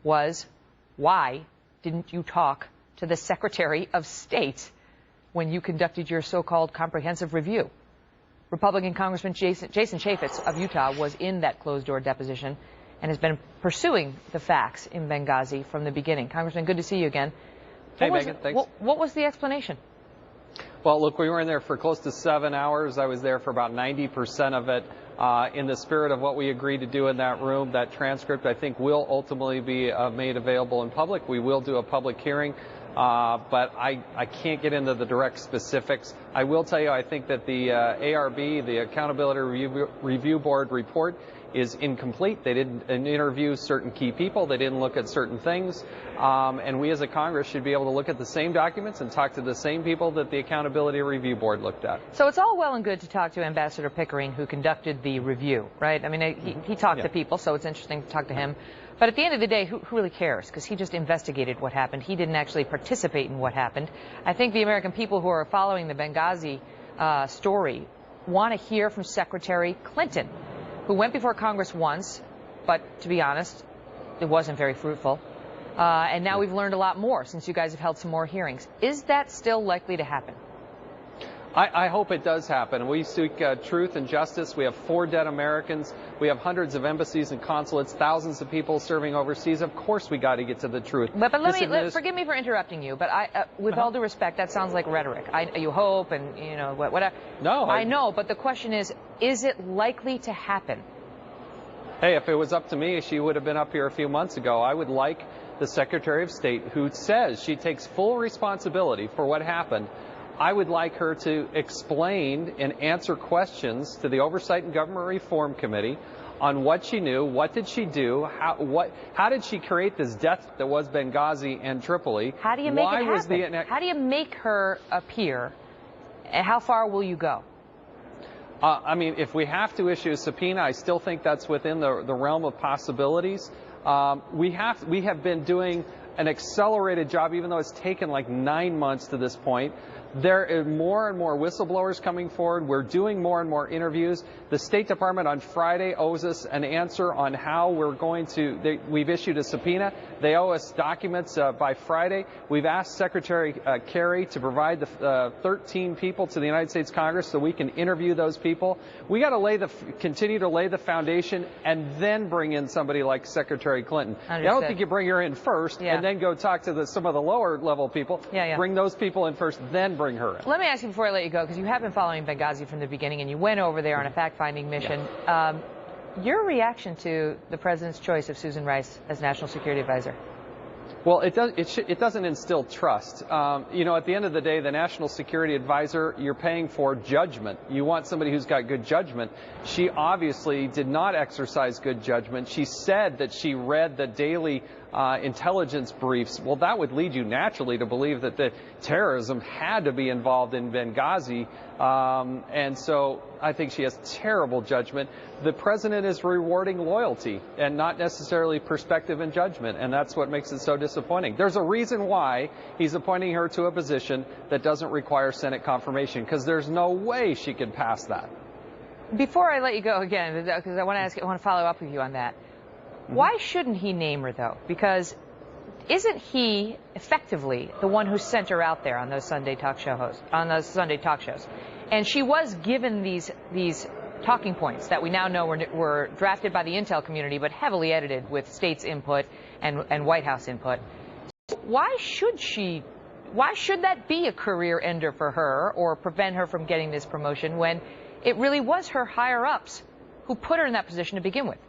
was, why didn't you talk to the Secretary of State when you conducted your so-called comprehensive review? Republican Congressman Jason Chaffetz of Utah was in that closed-door deposition and has been pursuing the facts in Benghazi from the beginning. Congressman, good to see you again. Hey, Megyn, thanks. What was the explanation? Well, look, we were in there for close to 7 hours. I was there for about 90% of it. In the spirit of what we agreed to do in that room, that transcript, I think, will ultimately be made available in public. We will do a public hearing, but I can't get into the direct specifics. I will tell you, I think that the ARB, the Accountability Review Board report, is incomplete. They didn't interview certain key people. They didn't look at certain things. And we as a Congress should be able to look at the same documents and talk to the same people that the Accountability Review Board looked at. So it's all well and good to talk to Ambassador Pickering, who conducted the review, right? I mean, he talked to people, so it's interesting to talk to him. But at the end of the day, who really cares? Because he just investigated what happened. He didn't actually participate in what happened. I think the American people who are following the Benghazi story want to hear from Secretary Clinton, who went before Congress once, but to be honest, it wasn't very fruitful. And now we've learned a lot more since you guys have held some more hearings. Is that still likely to happen? I hope it does happen. We seek truth and justice. We have 4 dead Americans. We have hundreds of embassies and consulates, thousands of people serving overseas. Of course we got to get to the truth. But forgive me for interrupting you, but with all due respect, that sounds like rhetoric. You hope and, you know, whatever. No. I know, but the question is it likely to happen? Hey, if it was up to me, she would have been up here a few months ago. I would like the Secretary of State, who says she takes full responsibility for what happened, I would like her to explain and answer questions to the Oversight and Government Reform Committee on what she knew, what did she do, how did she create this death that was Benghazi and Tripoli? How do you make it happen? How do you make her appear, and how far will you go? I mean, if we have to issue a subpoena, I still think that's within the realm of possibilities. We have been doing an accelerated job, even though it's taken like 9 months to this point. There are more and more whistleblowers coming forward. We're doing more and more interviews. The State Department on Friday owes us an answer on how we're going to, we've issued a subpoena. They owe us documents by Friday. We've asked Secretary Kerry to provide the 13 people to the United States Congress so we can interview those people. We got to continue to lay the foundation and then bring in somebody like Secretary Clinton. I don't think you bring her in first and then go talk to some of the lower level people. Bring those people in first, then bring her in. Let me ask you before I let you go, because you have been following Benghazi from the beginning and you went over there on a fact-finding mission. Your reaction to the president's choice of Susan Rice as National Security Advisor? Well, it doesn't instill trust. You know, at the end of the day, the National Security Advisor, you're paying for judgment. You want somebody who's got good judgment. She obviously did not exercise good judgment. She said that she read the daily intelligence briefs. Well, that would lead you naturally to believe that the terrorism had to be involved in Benghazi. And so I think she has terrible judgment. The president is rewarding loyalty and not necessarily perspective and judgment. And that's what makes it so disappointing. There's a reason why he's appointing her to a position that doesn't require Senate confirmation, because there's no way she could pass that. Before I let you go again, because I want to follow up with you on that. Why shouldn't he name her, though? Because isn't he effectively the one who sent her out there on those Sunday talk shows? And she was given these talking points that we now know were drafted by the intel community, but heavily edited with states' input and White House input. Why should that be a career ender for her or prevent her from getting this promotion when it really was her higher-ups who put her in that position to begin with?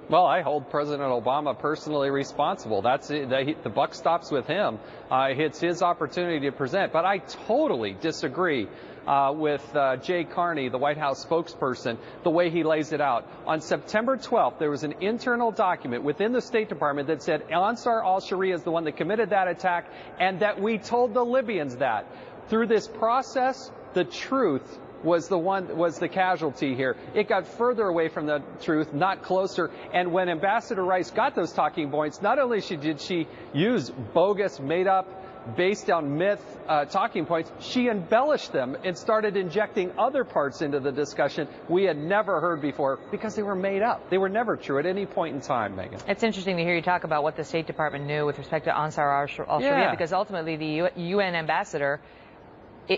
Well, I hold President Obama personally responsible. That's it. The buck stops with him. It's his opportunity to present. But I totally disagree with Jay Carney, the White House spokesperson, the way he lays it out. On September 12th, there was an internal document within the State Department that said Ansar al-Sharia is the one that committed that attack, and that we told the Libyans that. Through this process, the truth was the casualty here. It got further away from the truth, not closer. And when Ambassador Rice got those talking points, not only did she use bogus, made-up based on myth talking points, she embellished them and started injecting other parts into the discussion we had never heard before because they were made up. They were never true at any point in time, Megyn. It's interesting to hear you talk about what the State Department knew with respect to Ansar al-Sharia, because ultimately the UN ambassador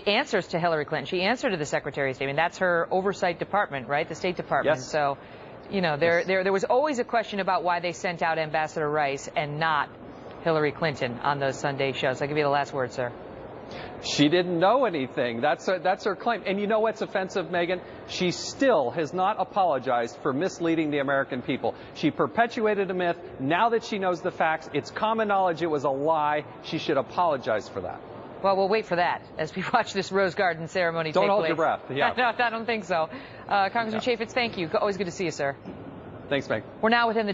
answers to Hillary Clinton. She answered to the Secretary of State. I mean, that's her oversight department, right? The State Department. Yes. So, you know, there was always a question about why they sent out Ambassador Rice and not Hillary Clinton on those Sunday shows. I'll give you the last word, sir. She didn't know anything. That's her claim. And you know what's offensive, Megyn? She still has not apologized for misleading the American people. She perpetuated a myth. Now that she knows the facts, it's common knowledge it was a lie. She should apologize for that. Well, we'll wait for that as we watch this Rose Garden ceremony take place. Don't hold your breath. Yeah. No, I don't think so. Congressman Chaffetz, thank you. Always good to see you, sir. Thanks, Meg. We're now within the